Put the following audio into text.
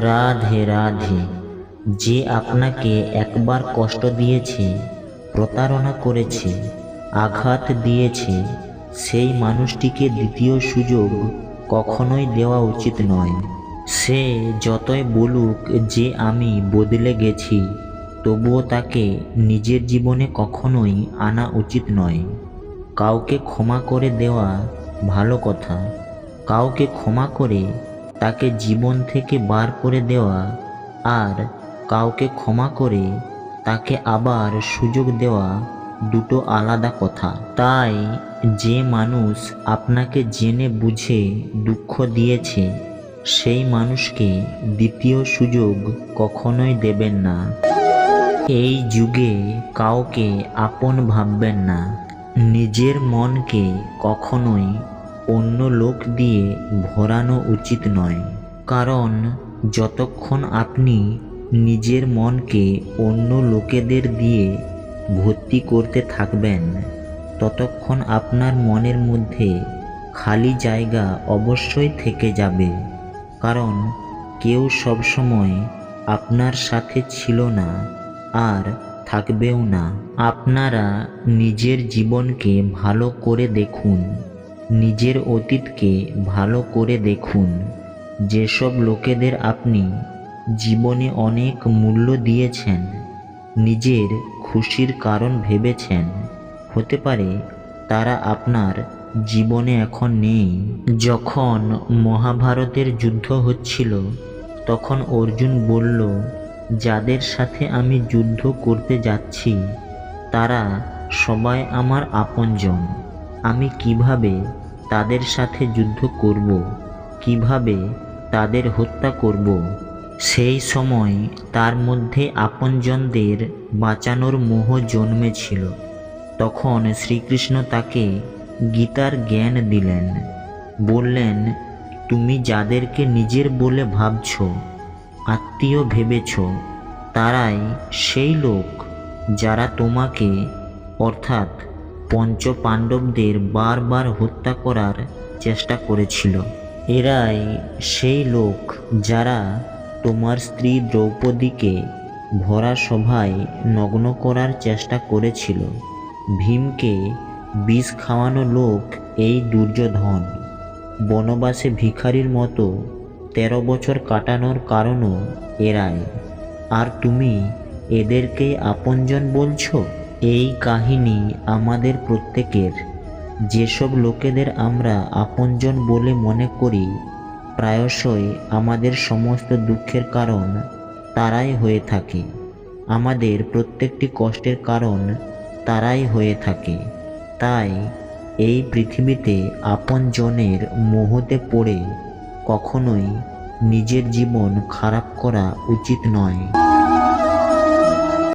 রাধে রাধে। যে আপনাকে একবার কষ্ট দিয়েছে, প্রতারণা করেছে, আঘাত দিয়েছে, সেই মানুষটিকে দ্বিতীয় সুযোগ কখনোই দেওয়া উচিত নয়। সে যতই বলুক যে আমি বদলে গেছি, তবুও তাকে নিজের জীবনে কখনোই আনা উচিত নয়। কাউকে ক্ষমা করে দেওয়া ভালো কথা, কাউকে ক্ষমা করে তাকে জীবন থেকে বার করে দেওয়া, আর কাউকে ক্ষমা করে তাকে আবার সুযোগ দেওয়া দুটো আলাদা কথা। তাই যে মানুষ আপনাকে জেনে বুঝে দুঃখ দিয়েছে, সেই মানুষকে দ্বিতীয় সুযোগ কখনোই দেবেন না। এই যুগে কাউকে আপন ভাববেন না। নিজের মনকে কখনোই অন্য লোক দিয়ে ভরানো উচিত নয়, কারণ যতক্ষণ আপনি নিজের মনকে অন্য লোকেদের দিয়ে ভর্তি করতে থাকবেন, ততক্ষণ আপনার মনের মধ্যে খালি জায়গা অবশ্যই থেকে যাবে। কারণ কেউ সবসময় আপনার সাথে ছিল না, আর থাকবেও না। আপনারা নিজের জীবনকে ভালো করে দেখুন, নিজের অতীতকে ভালো করে দেখুন। যেসব লোকেদের আপনি জীবনে অনেক মূল্য দিয়েছেন, নিজের খুশির কারণ ভেবেছেন, হতে পারে তারা আপনার জীবনে এখন নেই। যখন মহাভারতের যুদ্ধ হচ্ছিল, তখন অর্জুন বলল, যাদের সাথে আমি যুদ্ধ করতে যাচ্ছি তারা সবাই আমার আপনজন। আমি কিভাবে তাদের সাথে যুদ্ধ করব, কিভাবে তাদের হত্যা করব? সেই সময় তার মধ্যে আপনজনদের বাঁচানোর মোহ জন্মেছিল। তখন শ্রীকৃষ্ণ তাকে গীতার জ্ঞান দিলেন, বললেন, তুমি যাদেরকে নিজের বলে ভাবছ, আত্মীয় ভেবেছ, তারাই সেই লোক যারা তোমাকে অর্থাৎ পঞ্চ পাণ্ডবদের বারবার হত্যা করার চেষ্টা করেছিল। এরাই সেই লোক যারা তোমার স্ত্রী দ্রৌপদীকে ভরা সভায় নগ্ন করার চেষ্টা করেছিল। ভীমকে বিষ খাওয়ানো লোক এই দুর্যোধন। বনবাসে ভিখারির মতো 13 বছর কাটানোর কারণও এরাই। আর তুমি এদেরকেই আপনজন বলছো? এই কাহিনী আমাদের প্রত্যেকের। যেসব লোকেদের আমরা আপনজন বলে মনে করি, প্রায়শই আমাদের সমস্ত দুঃখের কারণ তারাই হয়ে থাকে। আমাদের প্রত্যেকটি কষ্টের কারণ তারাই হয়ে থাকে। তাই এই পৃথিবীতে আপনজনের মোহতে পড়ে কখনোই নিজের জীবন খারাপ করা উচিত নয়।